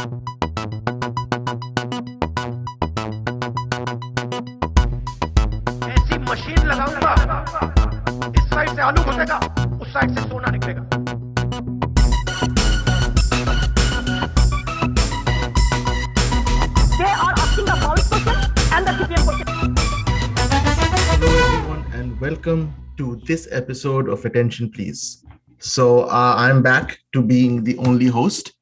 ऐसी मशीन लगाऊंगा, इस साइड से आलू घुसेगा, उस साइड से सोना निकलेगा। They are asking a foul question and the CPM question. Hello, everyone, and welcome to this episode of Attention, Please. So, I'm back to being the only host.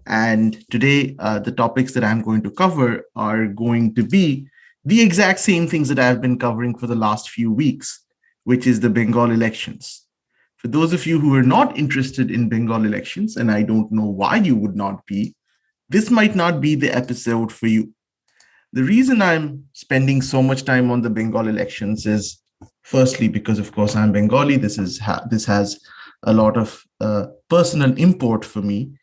And today, the topics that I'm going to cover are going to be the exact same things that I've been covering for the last few weeks, which is the Bengal elections. For those of you who are not interested in Bengal elections, and I don't know why you would not be, this might not be the episode for you. The reason I'm spending so much time on the Bengal elections is firstly because, of course, I'm Bengali. This has a lot of personal import for me.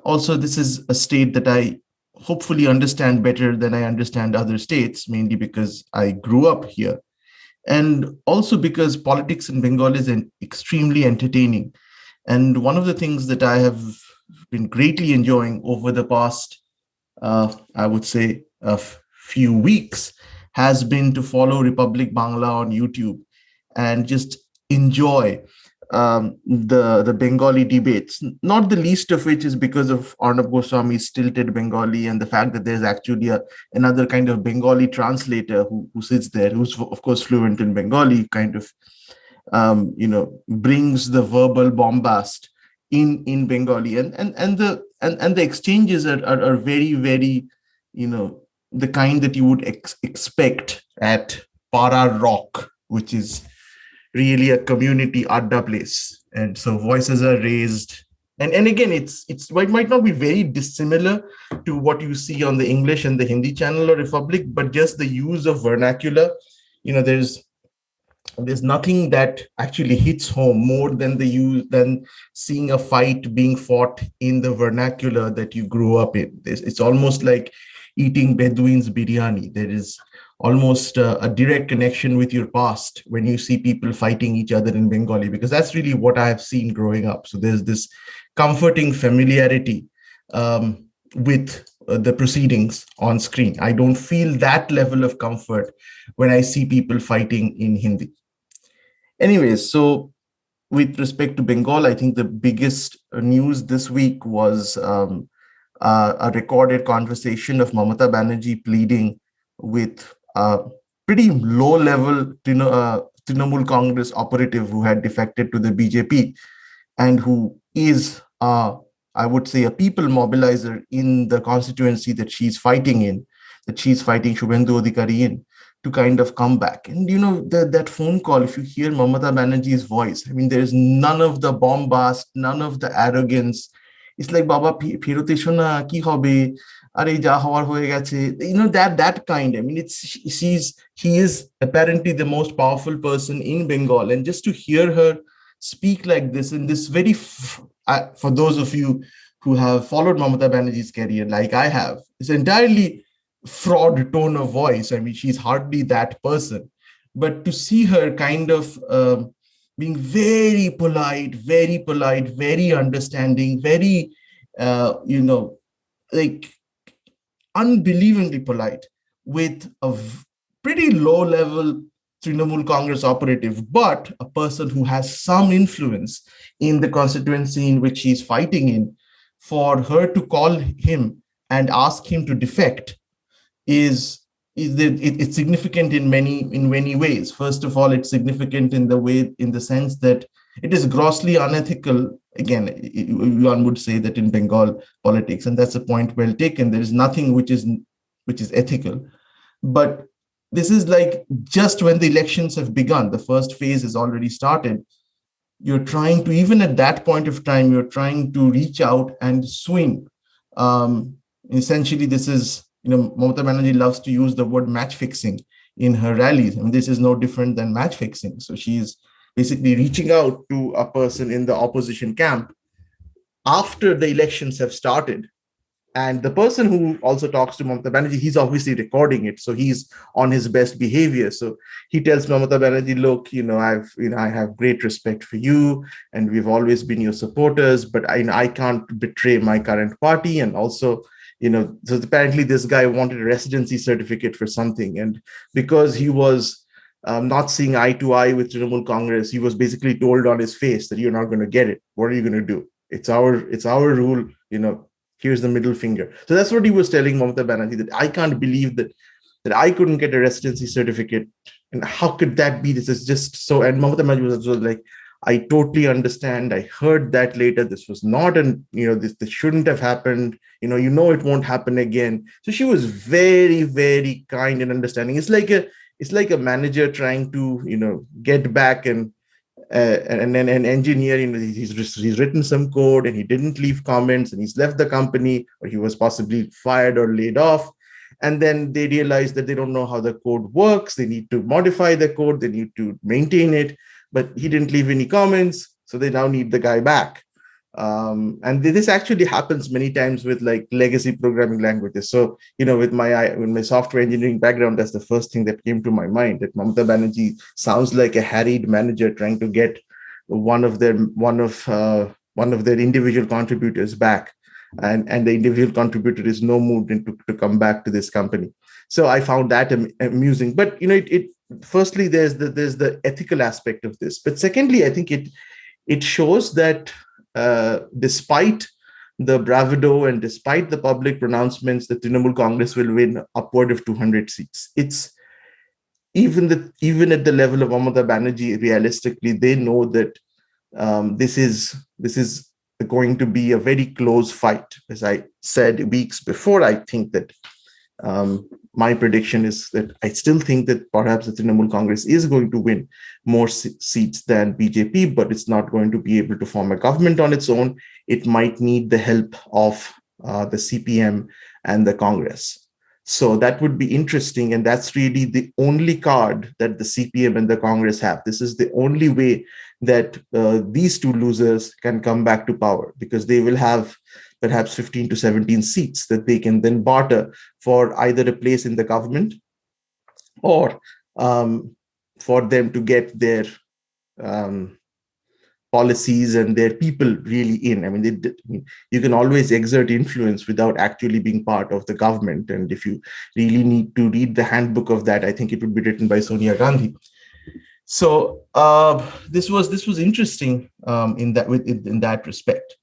Also, this is a state that I hopefully understand better than I understand other states, mainly because I grew up here. And also because politics in Bengal is extremely entertaining. And one of the things that I have been greatly enjoying over the past, I would say, few weeks has been to follow Republic Bangla on YouTube and just enjoy the Bengali debates, not the least of which is because of Arnab Goswami's stilted Bengali and the fact that there's actually another kind of Bengali translator who sits there, who's of course fluent in Bengali, kind of brings the verbal bombast in Bengali, and the exchanges are very, very, the kind that you would expect at Para Rock, which is really a community adda place. And so voices are raised. And again, it might not be very dissimilar to what you see on the English and the Hindi channel or Republic, but just the use of vernacular, there's nothing that actually hits home more than seeing a fight being fought in the vernacular that you grew up in. It's almost like eating Bedouins biryani. There is almost a direct connection with your past when you see people fighting each other in Bengali, because that's really what I have seen growing up. So there's this comforting familiarity with the proceedings on screen. I don't feel that level of comfort when I see people fighting in Hindi. Anyways, so with respect to Bengal, I think the biggest news this week was a recorded conversation of Mamata Banerjee pleading with a pretty low-level Trinamool Congress operative who had defected to the BJP and who is, I would say, a people mobilizer in the constituency that she's fighting Shubhendu Adhikari in, to kind of come back. And, that phone call, if you hear Mamata Banerjee's voice, I mean, there's none of the bombast, none of the arrogance. It's like, Baba, ফেরত এসো না, কি হবে, আরে যা হওয়ার হয়ে গেছে, that kind. I mean, he is apparently the most powerful person in Bengal, and just to hear her speak like this in this very, for those of you who have followed Mamata Banerjee's career like I have, it's entirely fraud tone of voice. I mean, she's hardly that person, but to see her kind of being very polite, very understanding, very, like unbelievably polite with a pretty low-level Trinamool Congress operative, but a person who has some influence in the constituency in which he's fighting in, for her to call him and ask him to defect it's significant in many ways. First of all, it's significant in the sense that it is grossly unethical. Again, one would say that in Bengal politics, and that's a point well taken. There is nothing which is ethical. But this is like just when the elections have begun, the first phase has already started. You're trying to, even at that point of time, you're trying to reach out and swing. Essentially, this is, Mamata Banerjee loves to use the word match fixing in her rallies. And this is no different than match fixing. So she's basically reaching out to a person in the opposition camp after the elections have started. And the person who also talks to Mamata Banerjee, he's obviously recording it. So he's on his best behavior. So he tells Mamata Banerjee, look, I have great respect for you and we've always been your supporters, but I can't betray my current party. And also, So apparently this guy wanted a residency certificate for something, and because he was not seeing eye to eye with Trinamool Congress, he was basically told on his face that you're not going to get it. What are you going to do? It's our rule. Here's the middle finger. So that's what he was telling Mamata Banerjee, that I can't believe that I couldn't get a residency certificate, and how could that be? This is just so. And Mamata Banerjee was also like, I totally understand. I heard that later. This was not this shouldn't have happened. It won't happen again. So she was very, very kind and understanding. It's like a manager trying to, get back and then an engineer, he's written some code and he didn't leave comments and he's left the company, or he was possibly fired or laid off. And then they realize that they don't know how the code works. They need to modify the code. They need to maintain it, but he didn't leave any comments. So they now need the guy back. And this actually happens many times with like legacy programming languages. So, with my software engineering background, that's the first thing that came to my mind, that Mamata Banerjee sounds like a harried manager trying to get one of their individual contributors back. And the individual contributor is no mood to come back to this company. So I found that amusing. But, firstly, there's the ethical aspect of this. But secondly, I think it shows that despite the bravado and despite the public pronouncements that Trinamool Congress will win upward of 200 seats, it's even at the level of Mamata Banerjee, realistically, they know that this is going to be a very close fight. As I said weeks before, I think that my prediction is that I still think that perhaps the Trinamool Congress is going to win more seats than BJP, but it's not going to be able to form a government on its own. It might need the help of the CPM and the Congress. So that would be interesting. And that's really the only card that the CPM and the Congress have. This is the only way that these two losers can come back to power, because they will have perhaps 15 to 17 seats that they can then barter for either a place in the government or for them to get their policies and their people really in. I mean, you can always exert influence without actually being part of the government. And if you really need to read the handbook of that, I think it would be written by Sonia Gandhi. So this was interesting in that respect.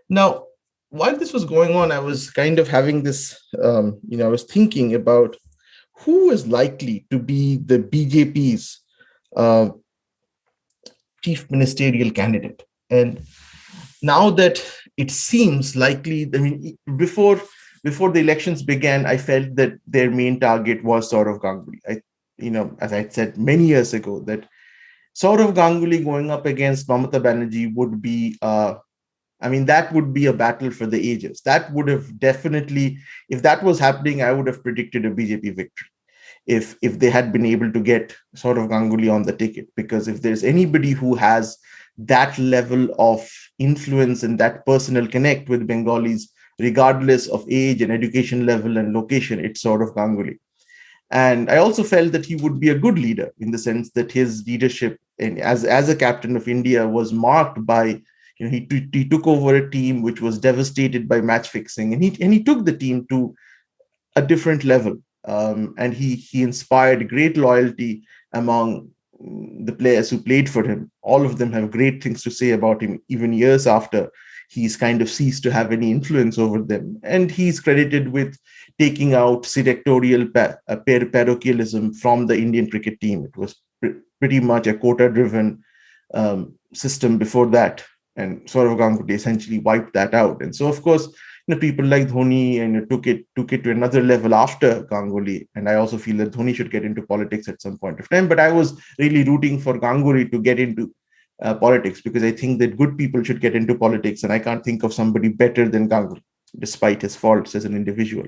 Now, while this was going on, I was kind of having this, I was thinking about who is likely to be the BJP's chief ministerial candidate. And now that it seems likely, I mean, before the elections began, I felt that their main target was Saurav Ganguly. As I said many years ago, that Saurav Ganguly going up against Mamata Banerjee would be that would be a battle for the ages. That would have definitely, if that was happening, I would have predicted a BJP victory if they had been able to get Saurav Ganguly on the ticket. Because if there's anybody who has that level of influence and that personal connect with Bengalis, regardless of age and education level and location, it's Saurav Ganguly. And I also felt that he would be a good leader, in the sense that his leadership as a captain of India was marked by, he took over a team which was devastated by match fixing, and he took the team to a different level. And he inspired great loyalty among the players who played for him. All of them have great things to say about him, even years after he's kind of ceased to have any influence over them. And he's credited with taking out selectorial parochialism from the Indian cricket team. It was pretty much a quota-driven system before that. And Saurav Ganguly essentially wiped that out. And so, of course, people like Dhoni and took it to another level after Ganguly. And I also feel that Dhoni should get into politics at some point of time. But I was really rooting for Ganguly to get into politics, because I think that good people should get into politics. And I can't think of somebody better than Ganguly, despite his faults as an individual.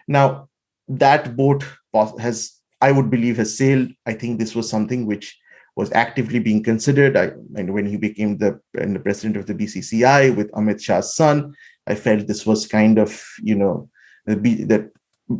Now, that boat I would believe, has sailed. I think this was something which was actively being considered. And when he became the president of the BCCI with Amit Shah's son, I felt this was kind of, that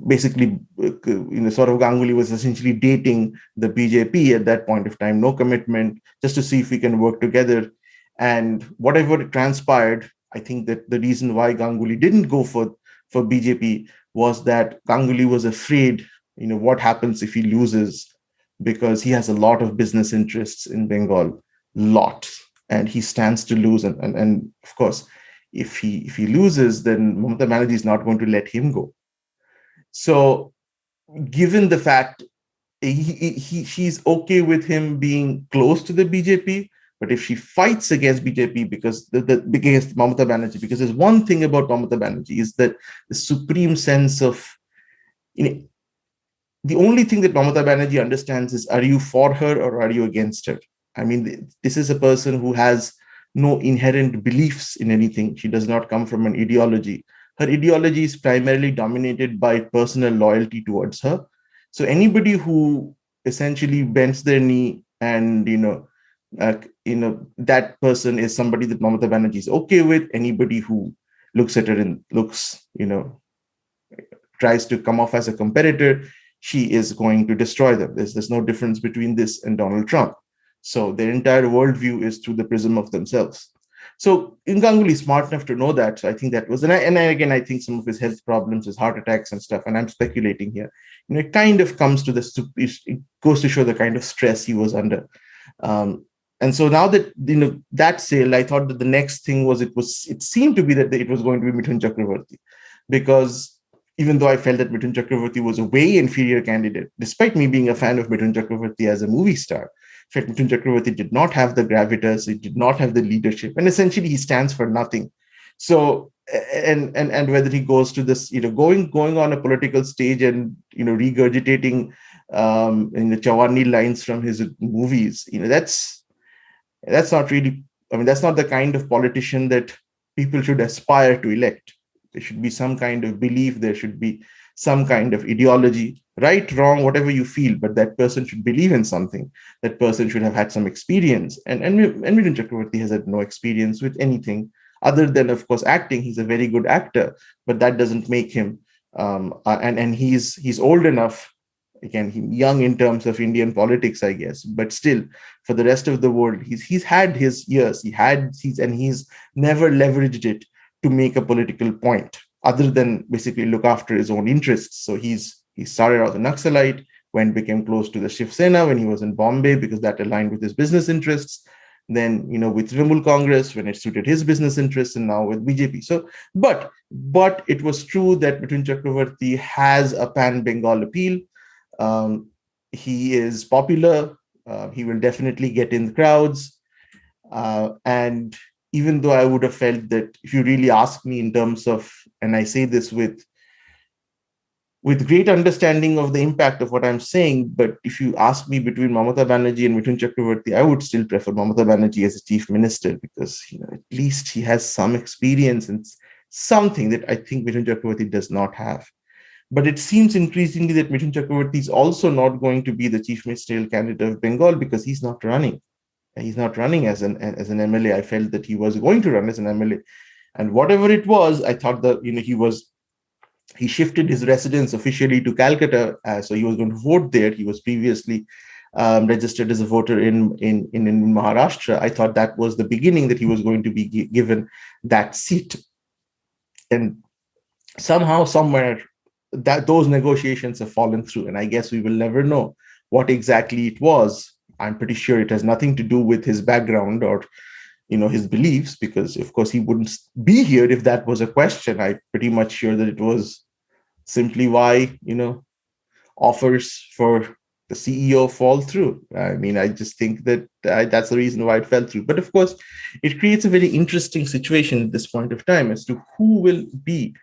basically, Saurav Ganguly was essentially dating the BJP at that point of time, no commitment, just to see if we can work together. And whatever transpired, I think that the reason why Ganguly didn't go for for BJP was that Ganguly was afraid, what happens if he loses, because he has a lot of business interests in Bengal, lot, and he stands to lose. And of course, if he loses, then Mamata Banerjee is not going to let him go. So, given the fact she's okay with him being close to the BJP, but if she fights against BJP because against Mamata Banerjee, because there's one thing about Mamata Banerjee is that the supreme sense of, the only thing that Mamata Banerjee understands is, are you for her or are you against her? I mean, this is a person who has no inherent beliefs in anything. She does not come from an ideology. Her ideology is primarily dominated by personal loyalty towards her. So anybody who essentially bends their knee and, that person is somebody that Mamata Banerjee is okay with. Anybody who looks at her and tries to come off as a competitor, she is going to destroy them. There's no difference between this and Donald Trump. So their entire worldview is through the prism of themselves. So Ganguly is smart enough to know that. So I think that was, again, I think some of his health problems, his heart attacks and stuff, and I'm speculating here, it kind of comes to this, it goes to show the kind of stress he was under. And so now that, that sale, I thought that the next thing was, it seemed to be that it was going to be Mithun Chakravarti, because even though I felt that Mithun Chakravarti was a way inferior candidate, despite me being a fan of Mithun Chakravarti as a movie star, I felt Mithun Chakravarti did not have the gravitas, it did not have the leadership, and essentially he stands for nothing. So, and whether he goes to this, going on a political stage and, regurgitating in the Chawani lines from his movies, that's not really, that's not the kind of politician that people should aspire to elect. There should be some kind of belief, there should be some kind of ideology, right, wrong, whatever you feel, but that person should believe in something. That person should have had some experience. And Mithun Chakravarti has had no experience with anything other than, of course, acting. He's a very good actor, but that doesn't make him, and he's old enough. Again, young in terms of Indian politics, I guess, but still, for the rest of the world, he's had his years. He's never leveraged it to make a political point, other than basically look after his own interests. So he started out as a Naxalite, became close to the Shiv Sena when he was in Bombay, because that aligned with his business interests. Then, with Trinamool Congress when it suited his business interests, and now with BJP. So, but it was true that Mithun Chakravarti has a pan-Bengal appeal. He is popular. He will definitely get in the crowds. And even though I would have felt that, if you really ask me in terms of, and I say this with great understanding of the impact of what I'm saying, but if you ask me between Mamata Banerjee and Mithun Chakravarti, I would still prefer Mamata Banerjee as a chief minister, because at least he has some experience and something that I think Mithun Chakravarti does not have. But it seems increasingly that Mithun Chakravarti is also not going to be the chief ministerial candidate of Bengal, because he's not running. He's not running as an MLA. I felt that he was going to run as an MLA, and whatever it was, I thought that he shifted his residence officially to Calcutta, so he was going to vote there. He was previously registered as a voter in Maharashtra. I thought that was the beginning, that he was going to be given that seat, and somehow, somewhere, that those negotiations have fallen through, and I guess we will never know what exactly it was. I'm pretty sure it has nothing to do with his background or his beliefs, because of course he wouldn't be here if that was a question. I'm pretty much sure that it was simply why offers for the CEO fall through. I mean, I just think that that's the reason why it fell through. But of course, it creates a very interesting situation at this point of time as to who will be,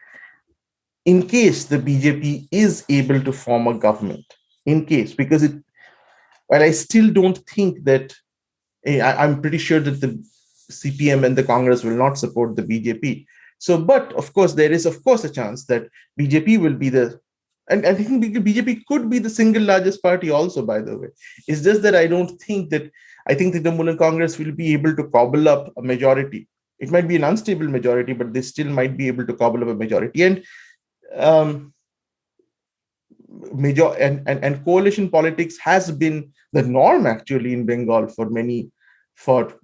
in case the BJP is able to form a government, because while I still don't think that, I'm pretty sure that the CPM and the Congress will not support the BJP. So, but of course, there is, of course, a chance that BJP will be and I think BJP could be the single largest party also, by the way. It's just that I think the Trinamool Congress will be able to cobble up a majority. It might be an unstable majority, but they still might be able to cobble up a majority. And coalition politics has been the norm actually in Bengal for many for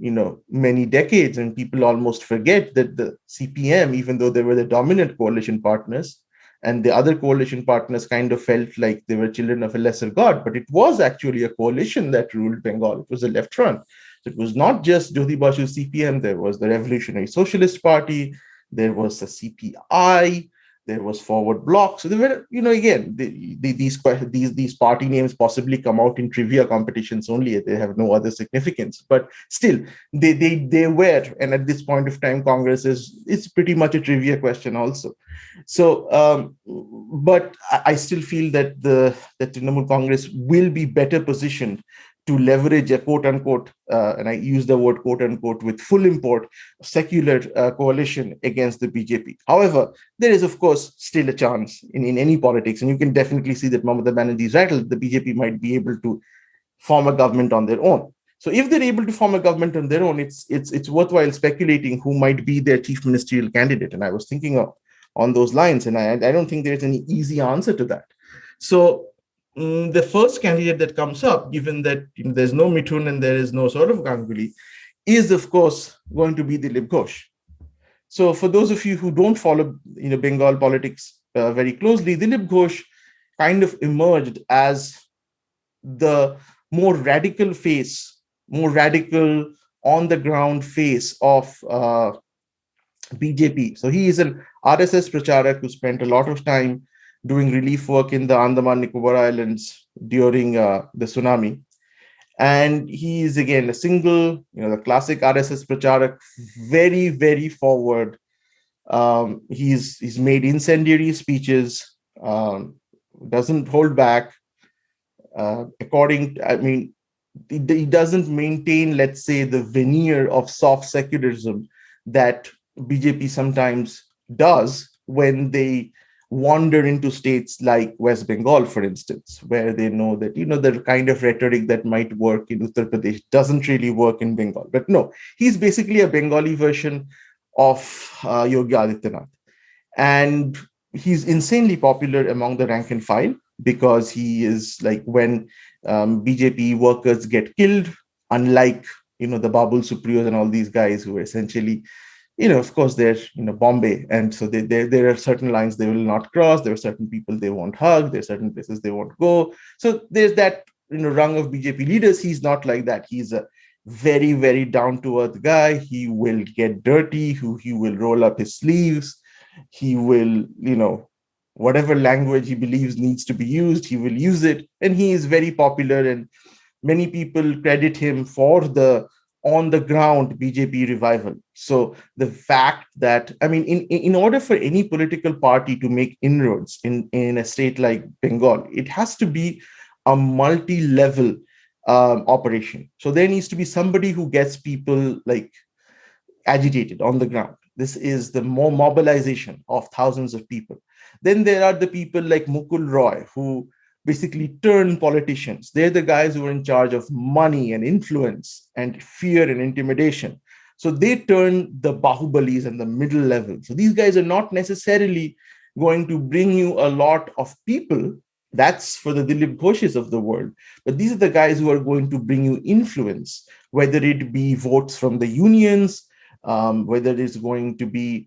many decades, and people almost forget that the CPM, even though they were the dominant coalition partners, and the other coalition partners kind of felt like they were children of a lesser god, but it was actually a coalition that ruled Bengal. It was a left front. So it was not just Jyoti Basu's CPM. There was the Revolutionary Socialist Party. There was the CPI. There was Forward Bloc. So there were, again, these party names possibly come out in trivia competitions only. They have no other significance. But still, they were, and at this point of time, Congress it's pretty much a trivia question also. So, but I still feel that the Trinamool Congress will be better positioned to leverage a quote unquote, and I use the word quote unquote with full import, secular coalition against the BJP. However, there is, of course, still a chance in any politics. And you can definitely see that Mamata Banerjee's rattled. The BJP might be able to form a government on their own. So if they're able to form a government on their own, it's worthwhile speculating who might be their chief ministerial candidate. And I was thinking on those lines, and I don't think there's any easy answer to that. So the first candidate that comes up, given that there's no Mithun and there is no sort of Ganguly, is of course going to be Dilip Ghosh. So for those of you who don't follow Bengal politics very closely, Dilip Ghosh kind of emerged as the more radical on the ground face of BJP. So he is an RSS pracharak who spent a lot of time doing relief work in the Andaman Nicobar Islands during the tsunami. And he is, again, a single, the classic RSS pracharak, very, very forward. He's made incendiary speeches, doesn't hold back. He doesn't maintain, let's say, the veneer of soft secularism that BJP sometimes does when they wander into states like West Bengal, for instance, where they know that, the kind of rhetoric that might work in Uttar Pradesh doesn't really work in Bengal. But no, he's basically a Bengali version of Yogi Adityanath. And he's insanely popular among the rank and file because he is like, when BJP workers get killed, unlike, the Babul Supriyos and all these guys who are essentially, of course, they're, Bombay. And so there are certain lines they will not cross. There are certain people they won't hug. There are certain places they won't go. So there's that, rung of BJP leaders. He's not like that. He's a very, very down-to-earth guy. He will get dirty. He will roll up his sleeves. He will, whatever language he believes needs to be used, he will use it. And he is very popular. And many people credit him for the on the ground BJP revival. So the fact that, in order for any political party to make inroads in a state like Bengal, it has to be a multi-level operation. So there needs to be somebody who gets people like agitated on the ground. This is the more mobilization of thousands of people. Then there are the people like Mukul Roy, who basically turn politicians. They're the guys who are in charge of money and influence and fear and intimidation. So they turn the Bahubalis and the middle level. So these guys are not necessarily going to bring you a lot of people. That's for the Dilip Ghoshes of the world. But these are the guys who are going to bring you influence, whether it be votes from the unions, whether it's going to be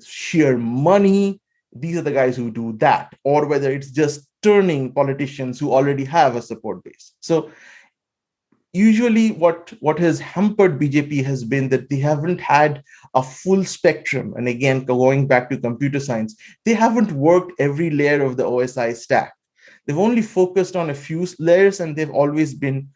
sheer money. These are the guys who do that, or whether it's just turning politicians who already have a support base. So usually what has hampered BJP has been that they haven't had a full spectrum. And again, going back to computer science, they haven't worked every layer of the OSI stack. They've only focused on a few layers, and they've always been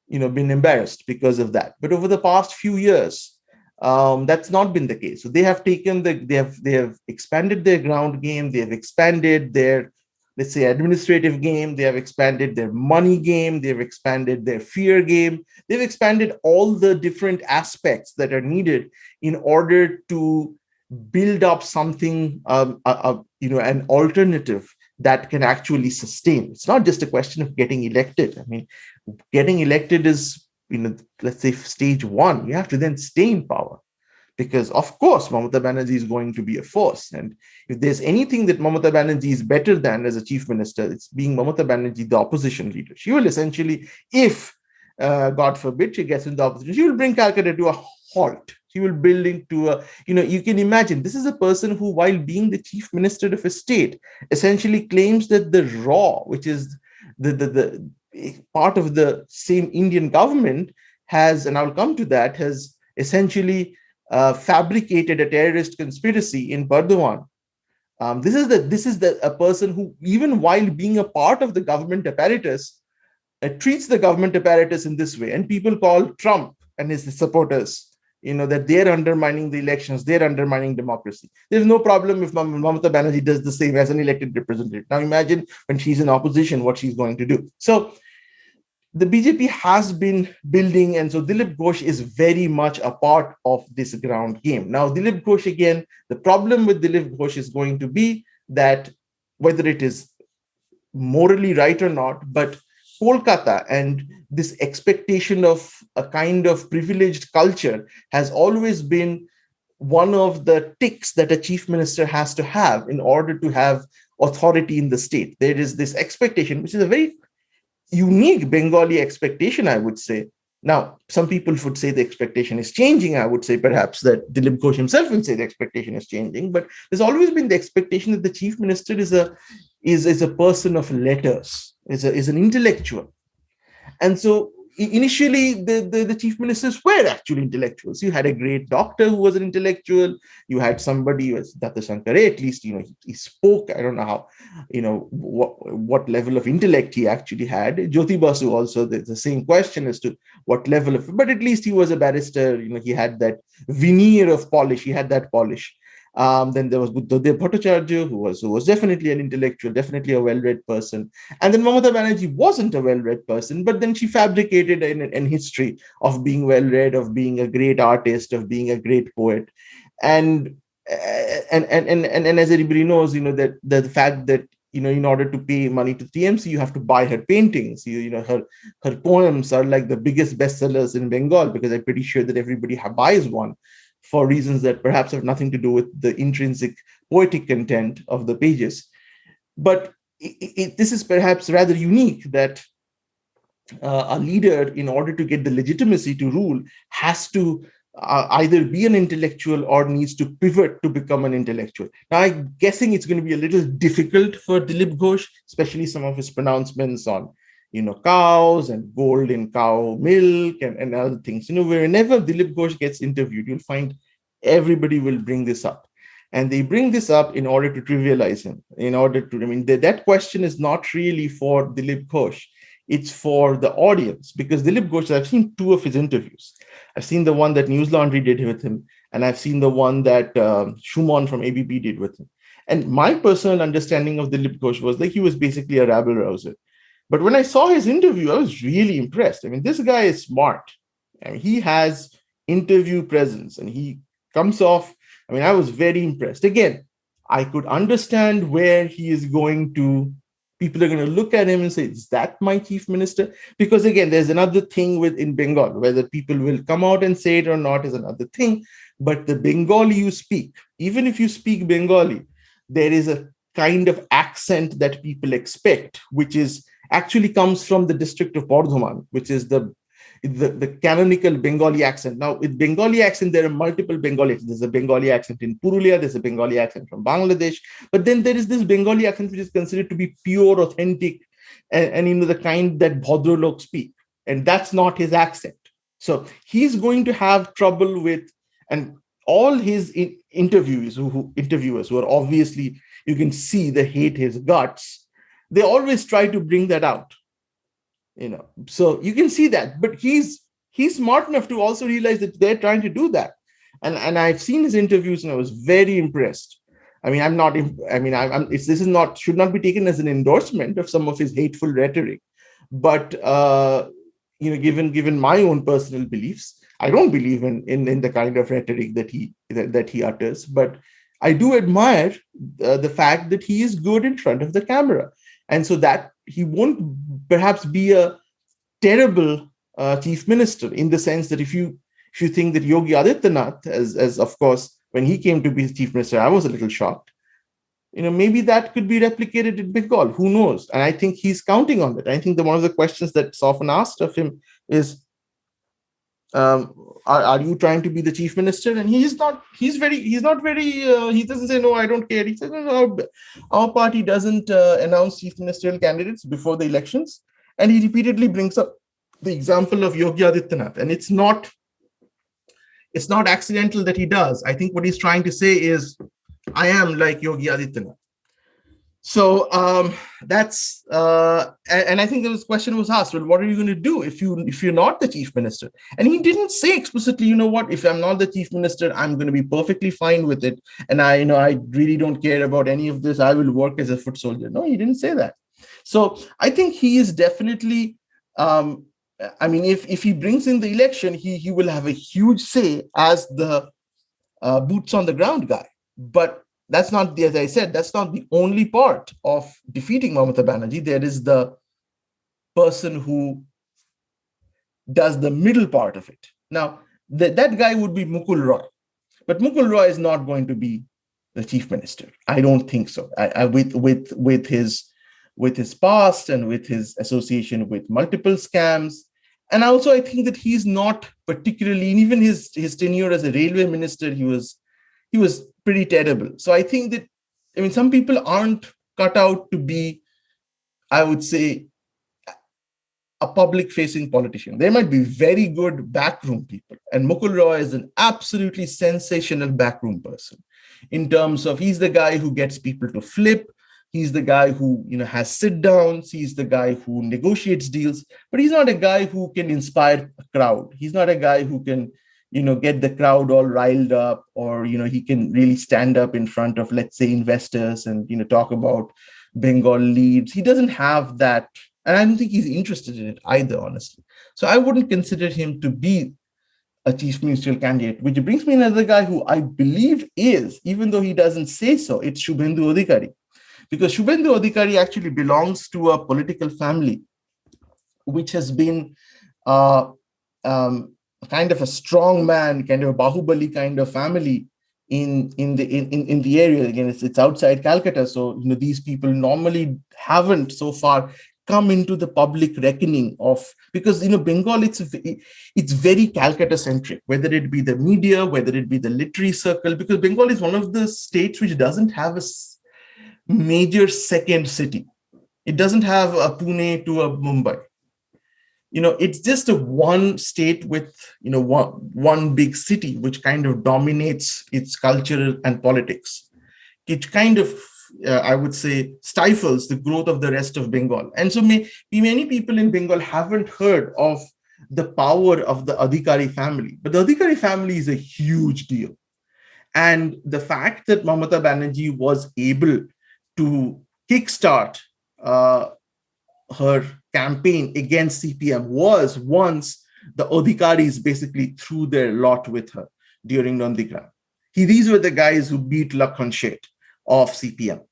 embarrassed because of that. But over the past few years, that's not been the case. So they have taken they have expanded their ground game. They have expanded their, let's say, administrative game. They have expanded their money game. They have expanded their fear game. They've expanded all the different aspects that are needed in order to build up something, an alternative that can actually sustain. It's not just a question of getting elected. Getting elected is, let's say, stage one. You have to then stay in power, because of course Mamata Banerjee is going to be a force. And if there's anything that Mamata Banerjee is better than as a chief minister, it's being Mamata Banerjee, the opposition leader. She will essentially, if God forbid, she gets in the opposition, she will bring Calcutta to a halt. She will build into a, you can imagine, this is a person who, while being the chief minister of a state, essentially claims that the raw, which is the part of the same Indian government, has, and I'll come to that, has essentially fabricated a terrorist conspiracy in Burdwan. This is a person who, even while being a part of the government apparatus, treats the government apparatus in this way. And people call Trump and his supporters, that they're undermining the elections, they're undermining democracy. There's no problem if Mamata Banerjee does the same as an elected representative. Now imagine when she's in opposition, what she's going to do. So the BJP has been building, and so Dilip Ghosh is very much a part of this ground game. Now, Dilip Ghosh, again, the problem with Dilip Ghosh is going to be that, whether it is morally right or not, but Kolkata and this expectation of a kind of privileged culture has always been one of the ticks that a chief minister has to have in order to have authority in the state. There is this expectation, which is a very unique Bengali expectation, I would say. Now, some people would say the expectation is changing. I would say perhaps that Dilip Ghosh himself will say the expectation is changing, but there's always been the expectation that the chief minister is a person of letters, is an intellectual. And so initially, the chief ministers were actually intellectuals. You had a great doctor who was an intellectual. You had somebody who was Datta Shankare, at least, he spoke. I don't know how, what level of intellect he actually had. Jyoti Basu also, there's the same question as to what level of, but at least he was a barrister. He had that veneer of polish. He had that polish. Then there was Buddhadev Bhattacharya, who was definitely an intellectual, definitely a well-read person. And then Mamata Banerjee wasn't a well-read person, but then she fabricated an history of being well-read, of being a great artist, of being a great poet. And as everybody knows, that the fact that, in order to pay money to TMC, you have to buy her paintings. Her poems are like the biggest bestsellers in Bengal, because I'm pretty sure that everybody buys one, for reasons that perhaps have nothing to do with the intrinsic poetic content of the pages. But this is perhaps rather unique, that a leader, in order to get the legitimacy to rule, has to either be an intellectual or needs to pivot to become an intellectual. Now, I'm guessing it's going to be a little difficult for Dilip Ghosh, especially some of his pronouncements on cows and gold in cow milk and other things. Whenever Dilip Ghosh gets interviewed, you'll find everybody will bring this up. And they bring this up in order to trivialize him, that question is not really for Dilip Ghosh. It's for the audience, because Dilip Ghosh, I've seen two of his interviews. I've seen the one that News Laundry did with him, and I've seen the one that Shumon from ABP did with him. And my personal understanding of Dilip Ghosh was like he was basically a rabble-rouser. But when I saw his interview, I was really impressed. This guy is smart. He has interview presence, and he comes off. I was very impressed. Again, I could understand where he is going to. People are going to look at him and say, is that my chief minister? Because again, there's another thing in Bengal, whether people will come out and say it or not is another thing. But the Bengali you speak, even if you speak Bengali, there is a kind of accent that people expect, which is actually comes from the district of Bardhaman, which is the canonical Bengali accent. Now, with Bengali accent, there are multiple Bengali accents. There's a Bengali accent in Purulia, there's a Bengali accent from Bangladesh, but then there is this Bengali accent which is considered to be pure, authentic, and the kind that Bhadralok speak. And that's not his accent. So he's going to have trouble with, and all his interviewers who are obviously, you can see they hate his guts, they always try to bring that out, so you can see that. But he's smart enough to also realize that they're trying to do that. And I've seen his interviews, and I was very impressed. This should not be taken as an endorsement of some of his hateful rhetoric, but given my own personal beliefs, I don't believe in the kind of rhetoric that he utters. But I do admire the fact that he is good in front of the camera. And so that he won't perhaps be a terrible chief minister, in the sense that if you think that Yogi Adityanath, as of course, when he came to be chief minister, I was a little shocked. Maybe that could be replicated in Bengal. Who knows? And I think he's counting on that. I think that one of the questions that's often asked of him is, are you trying to be the chief minister? And he doesn't say, no, I don't care. He says, no, no, our party doesn't announce chief ministerial candidates before the elections. And he repeatedly brings up the example of Yogi Adityanath. And it's not accidental that he does. I think what he's trying to say is, I am like Yogi Adityanath. So that's and I think this question was asked, well, what are you going to do if you're not the chief minister? And he didn't say explicitly, you know what, if I'm not the chief minister, I'm going to be perfectly fine with it, and I really don't care about any of this, I will work as a foot soldier. No, he didn't say that. So I think he is definitely if he brings in the election, he will have a huge say as the boots on the ground guy. But that's not, as I said, that's not the only part of defeating Mamata Banerjee. There is the person who does the middle part of it. Now, that guy would be Mukul Roy. But Mukul Roy is not going to be the chief minister. I don't think so. With his past and with his association with multiple scams. And also, I think that he's not particularly, even his tenure as a railway minister, he was pretty terrible. So I think that, some people aren't cut out to be, I would say, a public-facing politician. They might be very good backroom people. And Mukul Roy is an absolutely sensational backroom person in terms of, he's the guy who gets people to flip. He's the guy who, has sit-downs. He's the guy who negotiates deals. But he's not a guy who can inspire a crowd. He's not a guy who can get the crowd all riled up, or, he can really stand up in front of, let's say, investors and, talk about Bengal leads. He doesn't have that. And I don't think he's interested in it either, honestly. So I wouldn't consider him to be a chief ministerial candidate, which brings me another guy who I believe is, even though he doesn't say so, it's Shubhendu Adhikari. Because Shubhendu Adhikari actually belongs to a political family which has been kind of a strong man, kind of a Bahubali kind of family in the area. Again, it's outside Calcutta, so these people normally haven't so far come into the public reckoning of, because Bengal, it's very Calcutta centric, whether it be the media, whether it be the literary circle, because Bengal is one of the states which doesn't have a major second city. It doesn't have a Pune to a Mumbai. It's just a one state with, one big city, which kind of dominates its culture and politics. It kind of, I would say, stifles the growth of the rest of Bengal. And so many people in Bengal haven't heard of the power of the Adhikari family. But the Adhikari family is a huge deal. And the fact that Mamata Banerjee was able to kickstart her campaign against CPM was once the Adhikaris basically threw their lot with her during Nandigram. These were the guys who beat Lakhan Sheth of CPM.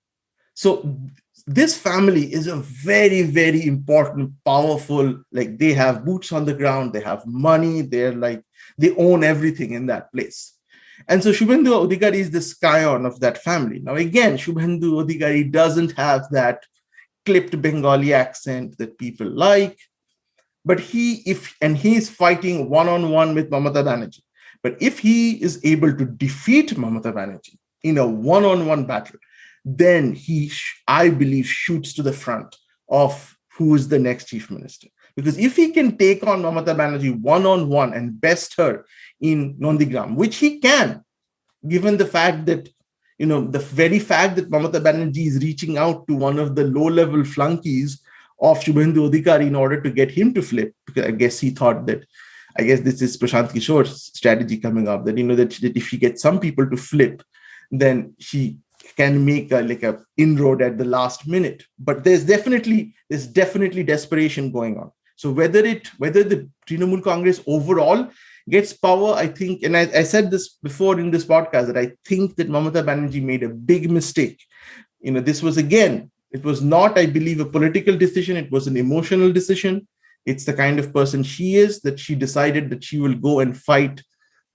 So this family is a very, very important, powerful, they have boots on the ground, they have money, they own everything in that place. And so Shubhendu Adhikari is the scion of that family. Now, again, Shubhendu Adhikari doesn't have that clipped Bengali accent that people like, but he is fighting one-on-one with Mamata Banerjee. But if he is able to defeat Mamata Banerjee in a one-on-one battle, then he, I believe, shoots to the front of who is the next chief minister. Because if he can take on Mamata Banerjee one-on-one and best her in Nandigram, which he can, given the fact that the very fact that Mamata Banerjee is reaching out to one of the low-level flunkies of Shubhendu Adhikari in order to get him to flip, because I guess he thought that, this is Prashant Kishore's strategy coming up, that, that if she gets some people to flip, then she can make a inroad at the last minute. But there's definitely desperation going on. So whether the Trinamool Congress overall gets power, I think, and I said this before in this podcast, that I think that Mamata Banerjee made a big mistake. This was, again, it was not, I believe, a political decision. It was an emotional decision. It's the kind of person she is, that she decided that she will go and fight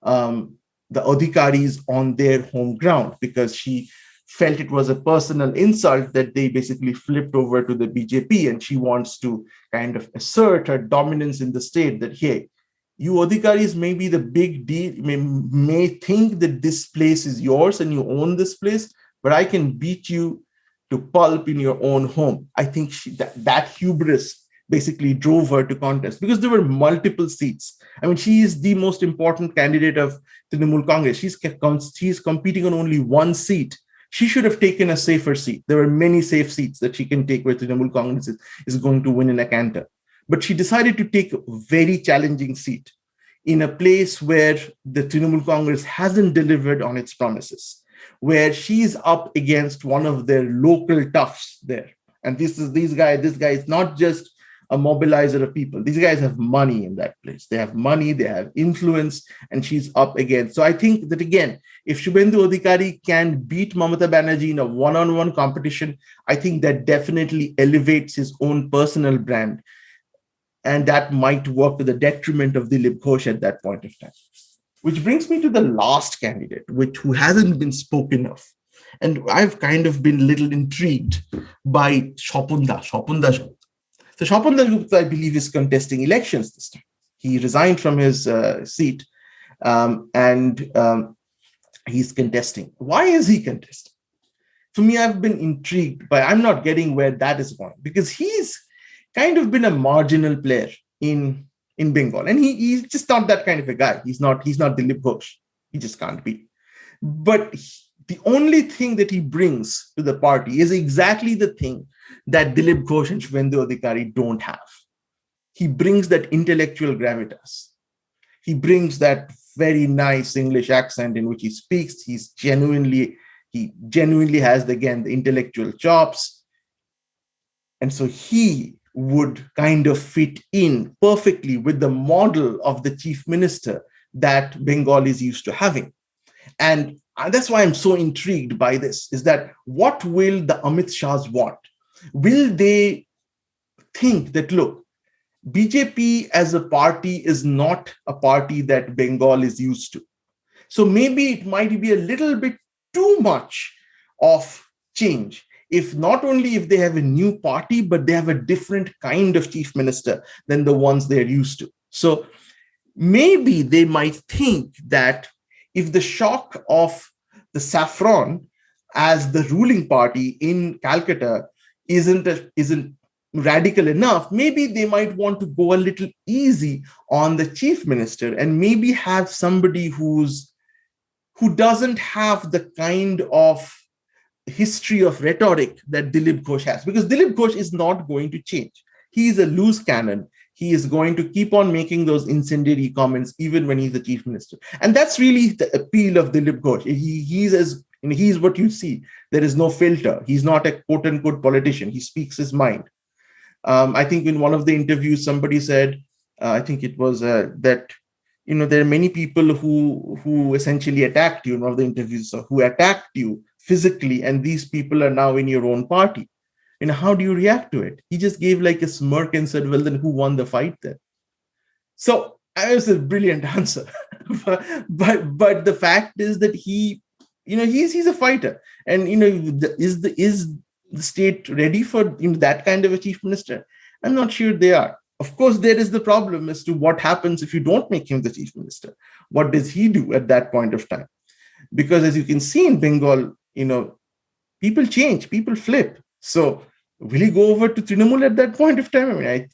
the Adhikaris on their home ground, because she felt it was a personal insult that they basically flipped over to the BJP, and she wants to kind of assert her dominance in the state that, hey, you Adhikaris may be the big deal, may think that this place is yours and you own this place, but I can beat you to pulp in your own home. I think that hubris basically drove her to contest because there were multiple seats. I mean, she is the most important candidate of Trinamool Congress. She's competing on only one seat. She should have taken a safer seat. There were many safe seats that she can take where Trinamool Congress is going to win in a canter. But she decided to take a very challenging seat in a place where the Trinamool Congress hasn't delivered on its promises, where she's up against one of their local toughs there. And this guy is not just a mobilizer of people. These guys have money in that place. They have money, they have influence, and she's up against. So I think that, again, if Shubhendu Adhikari can beat Mamata Banerjee in a one-on-one competition, I think that definitely elevates his own personal brand. And that might work to the detriment of Dilip Ghosh at that point of time. Which brings me to the last candidate, who hasn't been spoken of. And I've kind of been a little intrigued by Shopun Das Gupta. So Shopun Das Gupta, I believe, is contesting elections this time. He resigned from his seat and he's contesting. Why is he contesting? For me, I've been intrigued by, I'm not getting where that is going, because he's kind of been a marginal player in Bengal. And he's just not that kind of a guy. He's not Dilip Ghosh. He just can't be. But the only thing that he brings to the party is exactly the thing that Dilip Ghosh and Shubhendu Adhikari don't have. He brings that intellectual gravitas. He brings that very nice English accent in which he speaks. He genuinely has, again, the intellectual chops. And so he would kind of fit in perfectly with the model of the chief minister that Bengal is used to having. And that's why I'm so intrigued by this, is that what will the Amit Shahs want? Will they think that, look, BJP as a party is not a party that Bengal is used to. So maybe it might be a little bit too much of change. If they have a new party, but they have a different kind of chief minister than the ones they're used to. So maybe they might think that if the shock of the saffron as the ruling party in Calcutta isn't radical enough, maybe they might want to go a little easy on the chief minister and maybe have somebody who doesn't have the kind of history of rhetoric that Dilip Ghosh has, because Dilip Ghosh is not going to change. He is a loose cannon. He is going to keep on making those incendiary comments even when he's the chief minister. And that's really the appeal of Dilip Ghosh. He's what you see. There is no filter. He's not a quote unquote politician. He speaks his mind. I think in one of the interviews, somebody said, I think it was that, there are many people who essentially attacked you in one of the interviews, who attacked you physically, and these people are now in your own party. How do you react to it? He just gave like a smirk and said, well, then who won the fight then? So it was a brilliant answer. but the fact is that he's a fighter. And, is the state ready for that kind of a chief minister? I'm not sure they are. Of course, there is the problem as to what happens if you don't make him the chief minister. What does he do at that point of time? Because as you can see in Bengal, people change, people flip. So will he go over to Trinamool at that point of time? I mean,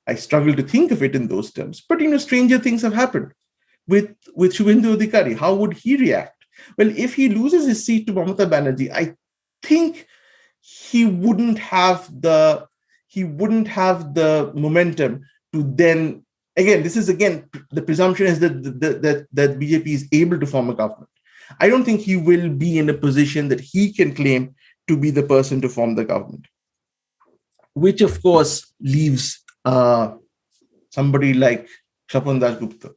I struggle to think of it in those terms. But, stranger things have happened with Shubhendu Adhikari. How would he react? Well, if he loses his seat to Mamata Banerjee, I think he wouldn't have the momentum to then, again, the presumption is that BJP is able to form a government. I don't think he will be in a position that he can claim to be the person to form the government, which of course leaves somebody like Shopun Das Gupta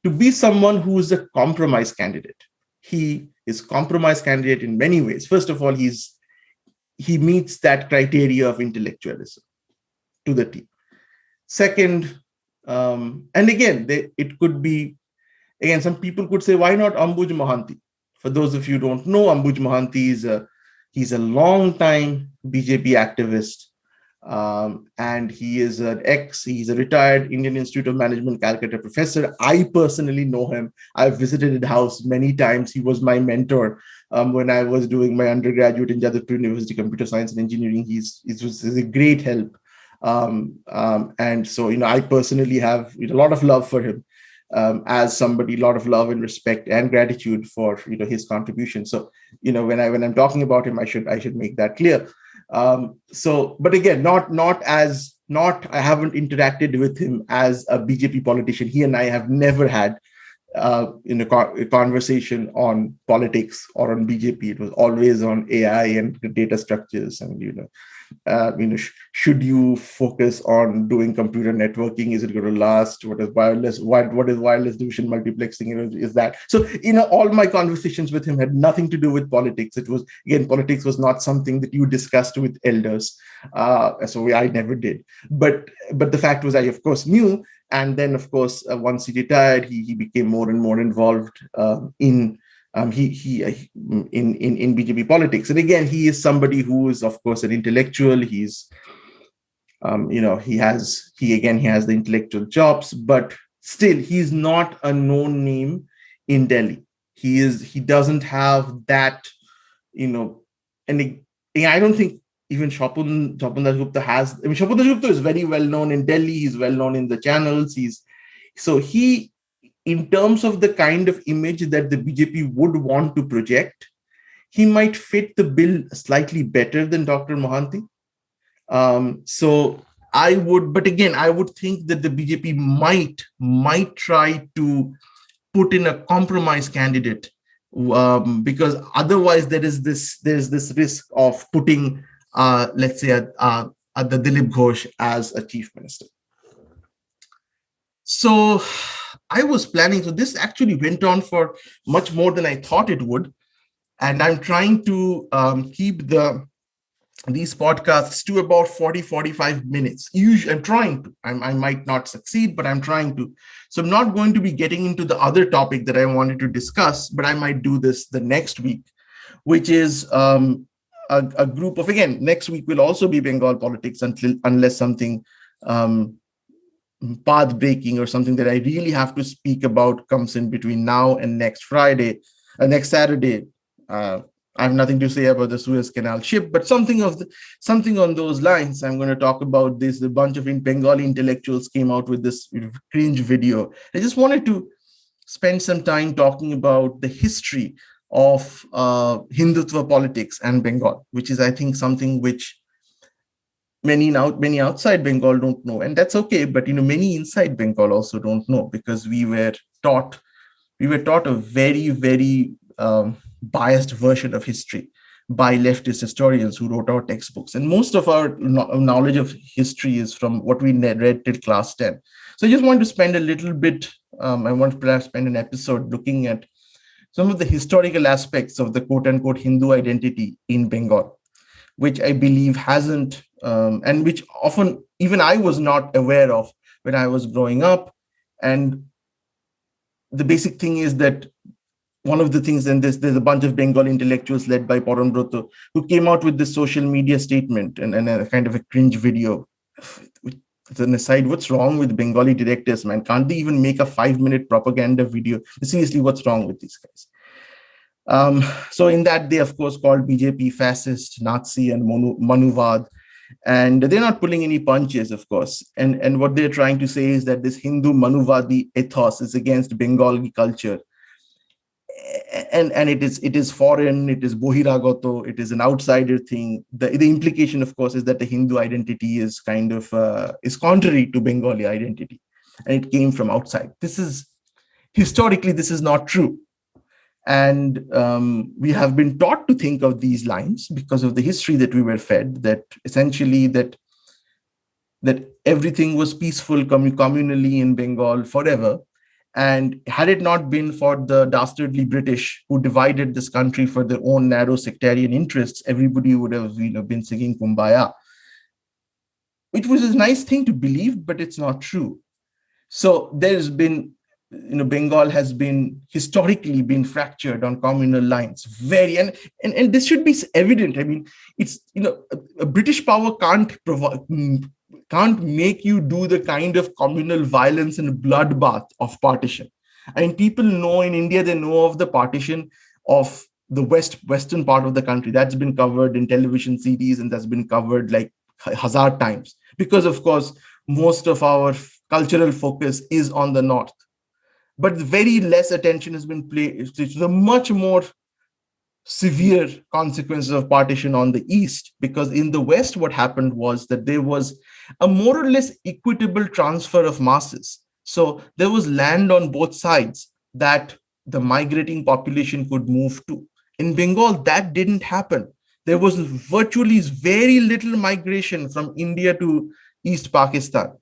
to be someone who is a compromise candidate. He is compromise candidate in many ways. First of all, he meets that criteria of intellectualism to the T. Second, and again, it could be, some people could say, why not Ambuj Mohanty? for those of you who don't know, Ambuj Mohanty he's a long time BJP activist. And he's a retired Indian Institute of Management Calcutta professor. I personally know him. I've visited his house many times. He was my mentor when I was doing my undergraduate in Jadavpur University, Computer Science and Engineering. He's a great help. And so, I personally have a lot of love for him. As somebody, a lot of love and respect and gratitude for his contribution. So when I'm talking about him, I should make that clear. But again, I haven't interacted with him as a BJP politician. He and I have never had a conversation on politics or on BJP. It was always on AI and the data structures, and should you focus on doing computer networking? Is it going to last? What is wireless? What is wireless division multiplexing? Is that so? All my conversations with him had nothing to do with politics. It was, again, politics was not something that you discussed with elders. So I never did. But the fact was, I of course knew. And then, of course, once he retired, he became more and more involved in BJP politics. And again, he is somebody who is, of course, an intellectual. He's, he has the intellectual chops, but still, he's not a known name in Delhi. He doesn't have that, and I don't think even Shapun Dasgupta has. I mean, Shapun Dasgupta is very well known in Delhi. He's well known in the channels. In terms of the kind of image that the BJP would want to project, he might fit the bill slightly better than Dr. Mohanty. So I would think that the BJP might try to put in a compromise candidate, because otherwise there's this risk of putting, let's say, the Dilip Ghosh as a chief minister. So I was planning, so this actually went on for much more than I thought it would. And I'm trying to keep these podcasts to about 40-45 minutes. Usually, I'm trying to. I might not succeed, but I'm trying to. So I'm not going to be getting into the other topic that I wanted to discuss, but I might do this the next week, which is a group of, again, next week will also be Bengal politics unless something path breaking or something that I really have to speak about comes in between now and next Saturday. I have nothing to say about the Suez Canal ship, but something on those lines. I'm going to talk about this. A bunch of Bengali intellectuals came out with this cringe video. I just wanted to spend some time talking about the history of Hindutva politics and Bengal, which is, I think, something which many outside Bengal don't know, and that's okay. But many inside Bengal also don't know, because we were taught a very, very biased version of history by leftist historians who wrote our textbooks, and most of our knowledge of history is from what we read till class 10. So I just want to spend a little bit. I want to perhaps spend an episode looking at some of the historical aspects of the quote-unquote Hindu identity in Bengal, which I believe hasn't, and which often even I was not aware of when I was growing up. And the basic thing is that one of the things, and there's a bunch of Bengal intellectuals led by Parambrata who came out with this social media statement and a kind of a cringe video. As an aside, what's wrong with Bengali directors, man? Can't they even make a 5-minute propaganda video? Seriously, what's wrong with these guys? So in that, they, of course, called BJP fascist, Nazi, and Manuvad. And they're not pulling any punches, of course. And what they're trying to say is that this Hindu Manuvadi ethos is against Bengali culture. And it is foreign, it is bohiragato, it is an outsider thing. The implication, of course, is that the Hindu identity is kind of is contrary to Bengali identity, and it came from outside. Historically, this is not true. And we have been taught to think of these lines because of the history that we were fed, that essentially that everything was peaceful communally in Bengal forever. And had it not been for the dastardly British who divided this country for their own narrow sectarian interests, everybody would have been singing Kumbaya, which was a nice thing to believe, but it's not true. So there's been Bengal has been historically been fractured on communal lines. And this should be evident. I mean, it's a British power can't make you do the kind of communal violence and bloodbath of partition. I mean, people know in India, they know of the partition of the western part of the country. That's been covered in television series, and that's been covered like hazard times, because of course most of our cultural focus is on the north. But very less attention has been paid to the much more severe consequences of partition on the east, because in the west what happened was that there was a more or less equitable transfer of masses. So there was land on both sides that the migrating population could move to. In Bengal, that didn't happen. There was virtually very little migration from India to East Pakistan,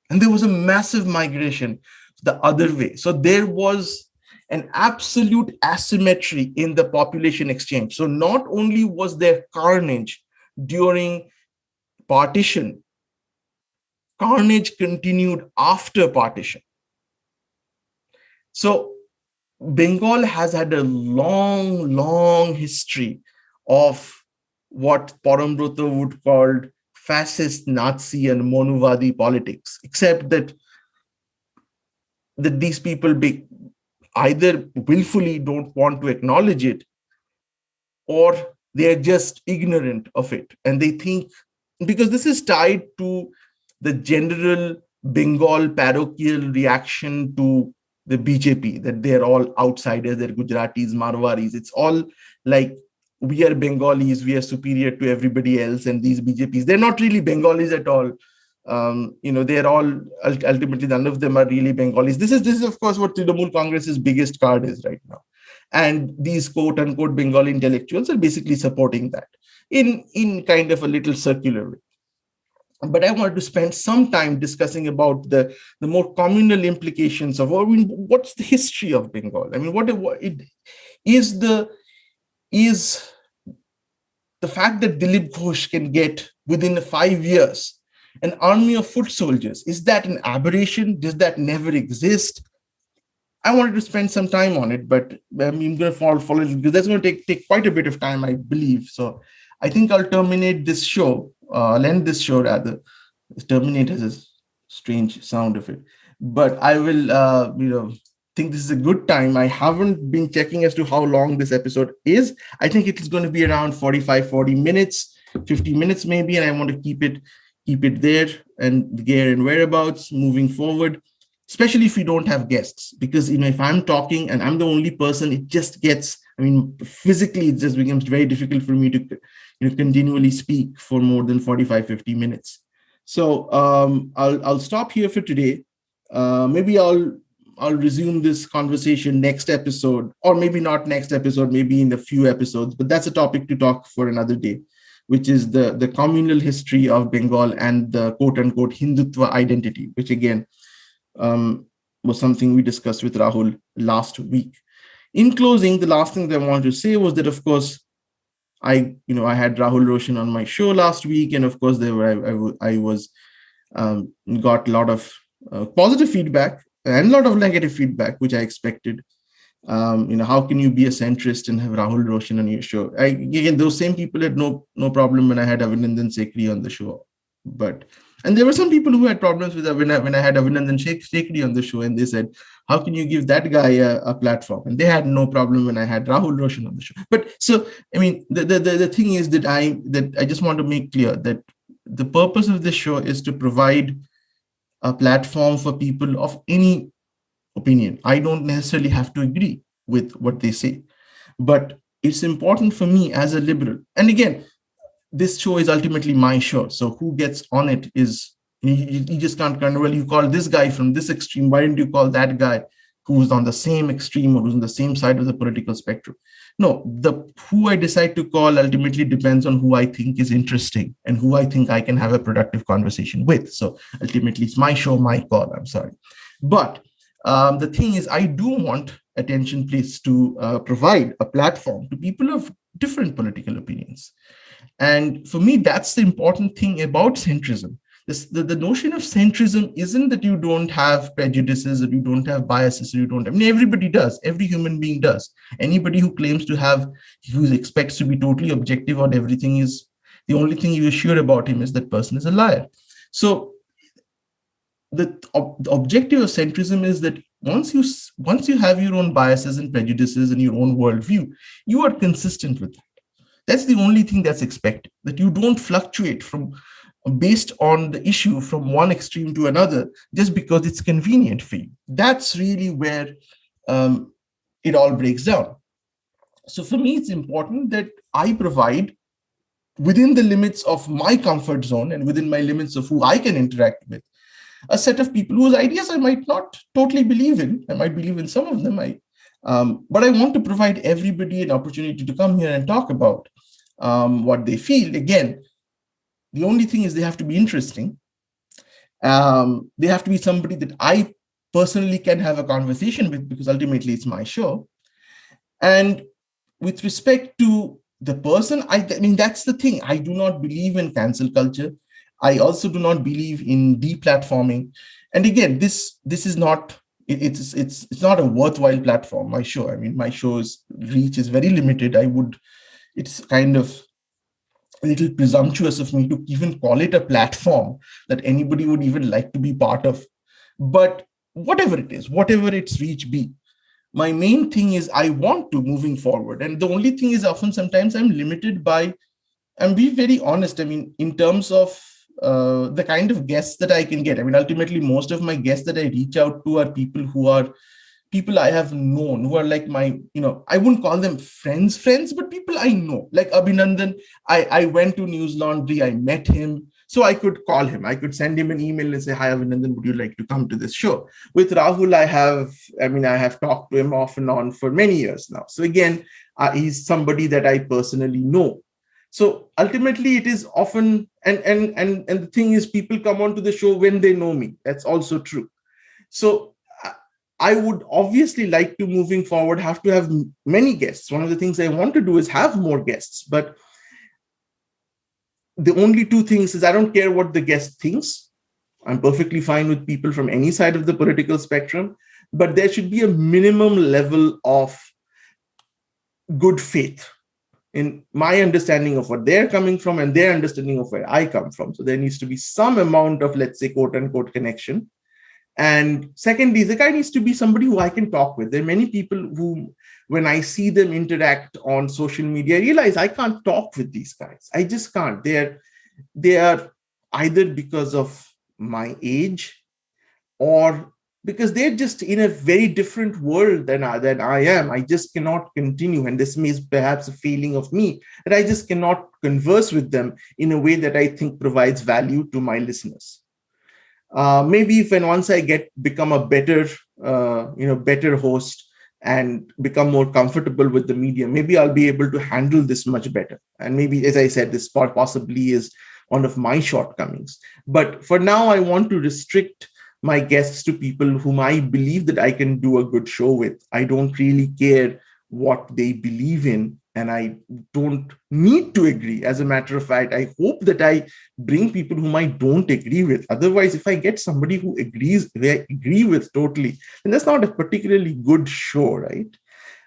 and there was a massive migration the other way. So there was an absolute asymmetry in the population exchange. So not only was there carnage during partition, carnage continued after partition. So Bengal has had a long history of what Parambrata would call fascist, Nazi, and Monuvadi politics, except that these people either willfully don't want to acknowledge it, or they're just ignorant of it. And they think, because this is tied to the general Bengal parochial reaction to the BJP, that they're all outsiders, they're Gujaratis, Marwaris. It's all like, we are Bengalis, we are superior to everybody else. And these BJPs, they're not really Bengalis at all. They're all ultimately, none of them are really Bengalis. This is of course what Trinamool Congress's biggest card is right now, and these quote unquote Bengali intellectuals are basically supporting that in kind of a little circular way. But I wanted to spend some time discussing about the more communal implications of, what's the history of Bengal? I mean, what it is the fact that Dilip Ghosh can get within 5 years an army of foot soldiers. Is that an aberration? Does that never exist? I wanted to spend some time on it, but I'm going to follow it, because that's going to take quite a bit of time, I believe. So I think I'll terminate this show. I'll end this show rather. Terminate has a strange sound of it, but I will, think this is a good time. I haven't been checking as to how long this episode is. I think it is going to be around 40 minutes, 50 minutes maybe, and I want to keep it there and the gear and whereabouts moving forward, especially if we don't have guests, because if I'm talking and I'm the only person, it just gets, physically it just becomes very difficult for me to continually speak for more than 45-50 minutes. So I'll stop here for today. Maybe I'll resume this conversation next episode, or maybe not next episode, maybe in a few episodes, but that's a topic to talk for another day, which is the communal history of Bengal and the quote-unquote Hindutva identity, which again was something we discussed with Rahul last week. In closing, the last thing that I wanted to say was that, of course, I had Rahul Roshan on my show last week, and of course, I got a lot of positive feedback and a lot of negative feedback, which I expected. How can you be a centrist and have Rahul Roshan on your show? Again, those same people had no problem when I had Abhinandan Sekhri on the show. And there were some people who had problems with when I had Abhinandan Sekhri on the show, and they said, how can you give that guy a platform? And they had no problem when I had Rahul Roshan on the show. But so, the thing is that I just want to make clear that the purpose of this show is to provide a platform for people of any opinion. I don't necessarily have to agree with what they say, but it's important for me as a liberal. And again, this show is ultimately my show. So who gets on it is, you just can't well, you call this guy from this extreme. Why didn't you call that guy who's on the same extreme or who's on the same side of the political spectrum? No, who I decide to call ultimately depends on who I think is interesting and who I think I can have a productive conversation with. So ultimately, it's my show, my call. I'm sorry. But the thing is, I do want Attention Pliss to provide a platform to people of different political opinions. And for me, that's the important thing about centrism. the notion of centrism isn't that you don't have prejudices or you don't have biases or you don't. I mean, everybody does. Every human being does. Anybody who claims to have, who expects to be totally objective on everything is, the only thing you are sure about him is that person is a liar. So the objective of centrism is that once you have your own biases and prejudices and your own worldview, you are consistent with that. That's the only thing that's expected, that you don't fluctuate from based on the issue from one extreme to another just because it's convenient for you. That's really where it all breaks down. So for me, it's important that I provide, within the limits of my comfort zone and within my limits of who I can interact with, a set of people whose ideas I might not totally believe in. I might believe in some of them, but I want to provide everybody an opportunity to come here and talk about what they feel. Again, the only thing is they have to be interesting. They have to be somebody that I personally can have a conversation with, because ultimately it's my show. And with respect to the person, I mean, that's the thing. I do not believe in cancel culture. I also do not believe in deplatforming. And again, this is not, it's not a worthwhile platform, my show. I mean, my show's reach is very limited. It's kind of a little presumptuous of me to even call it a platform that anybody would even like to be part of. But whatever it is, whatever its reach be, my main thing is I want to moving forward. And the only thing is often sometimes I'm limited by, and be very honest, I mean, in terms of the kind of guests that I can get. I mean, ultimately, most of my guests that I reach out to are people I have known, who are like my, I wouldn't call them friends, but people I know. Like Abhinandan, I went to News Laundry, I met him. So I could call him, I could send him an email and say, hi, Abhinandan, would you like to come to this show? With Rahul, I have talked to him off and on for many years now. So again, he's somebody that I personally know. So ultimately, it is often, and the thing is, people come onto the show when they know me. That's also true. So I would obviously like to, moving forward, have to have many guests. One of the things I want to do is have more guests, but the only two things is I don't care what the guest thinks. I'm perfectly fine with people from any side of the political spectrum, but there should be a minimum level of good faith in my understanding of what they're coming from and their understanding of where I come from. So there needs to be some amount of, let's say, quote unquote, connection. And secondly, the guy needs to be somebody who I can talk with. There are many people who, when I see them interact on social media, I realize I can't talk with these guys. I just can't. They are either because of my age or because they're just in a very different world than I am. I just cannot continue. And this is perhaps a feeling of me, that I just cannot converse with them in a way that I think provides value to my listeners. Maybe once I become a better host and become more comfortable with the media, maybe I'll be able to handle this much better. And maybe, as I said, this possibly is one of my shortcomings. But for now, I want to restrict my guests to people whom I believe that I can do a good show with. I don't really care what they believe in, and I don't need to agree. As a matter of fact, I hope that I bring people whom I don't agree with. Otherwise, if I get somebody who they agree with totally, then that's not a particularly good show, right?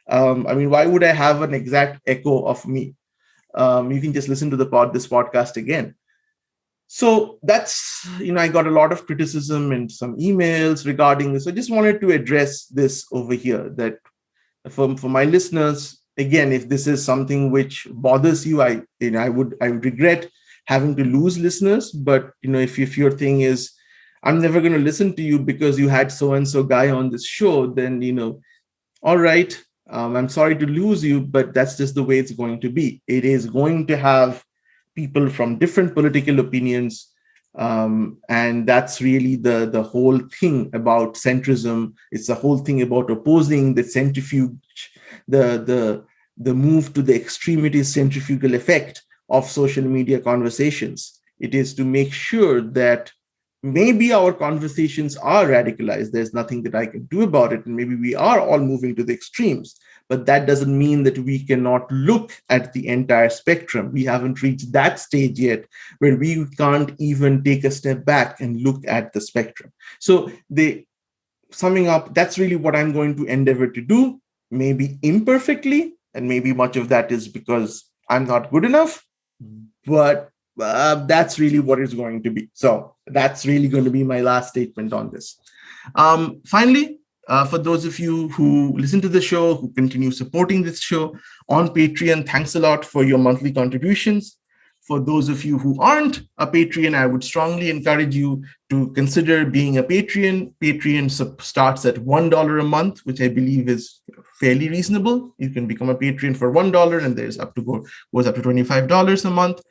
Why would I have an exact echo of me? You can just listen to this podcast again. So that's, I got a lot of criticism and some emails regarding this. I just wanted to address this over here, that for my listeners, again, if this is something which bothers you, I would regret having to lose listeners. But, if your thing is, I'm never going to listen to you because you had so-and-so guy on this show, then, all right, I'm sorry to lose you, but that's just the way it's going to be. It is going to have people from different political opinions. And that's really the whole thing about centrism. It's the whole thing about opposing the centrifuge, the move to the extremity centrifugal effect of social media conversations. It is to make sure that maybe our conversations are radicalized. There's nothing that I can do about it. And maybe we are all moving to the extremes. but that doesn't mean that we cannot look at the entire spectrum. We haven't reached that stage yet where we can't even take a step back and look at the spectrum. So summing up, that's really what I'm going to endeavor to do, maybe imperfectly, and maybe much of that is because I'm not good enough, but that's really what it's going to be. So that's really going to be my last statement on this. Finally, for those of you who listen to the show, who continue supporting this show on Patreon, thanks a lot for your monthly contributions. For those of you who aren't a Patreon, I would strongly encourage you to consider being a Patreon. Patreon starts at $1 a month, which I believe is fairly reasonable. You can become a Patreon for $1, and goes up to $25 a month.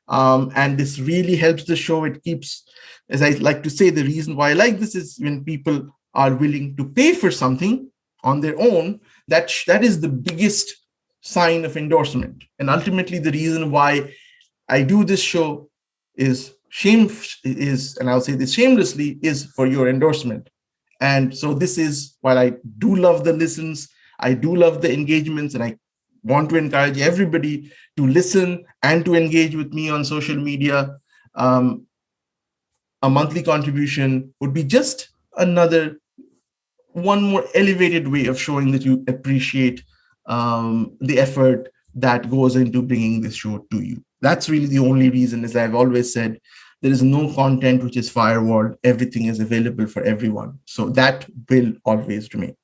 And this really helps the show. It keeps, as I like to say, the reason why I like this is when people are willing to pay for something on their own, that is the biggest sign of endorsement. And ultimately, the reason why I do this show and I'll say this shamelessly, is for your endorsement. And so this is, while I do love the listens, I do love the engagements, and I want to encourage everybody to listen and to engage with me on social media. A monthly contribution would be just one more elevated way of showing that you appreciate the effort that goes into bringing this show to you. That's really the only reason. As I've always said, there is no content which is firewalled. Everything is available for everyone. So that will always remain.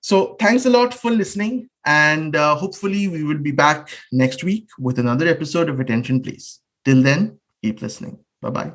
So thanks a lot for listening. And hopefully we will be back next week with another episode of Attention Please. Till then, keep listening. Bye-bye.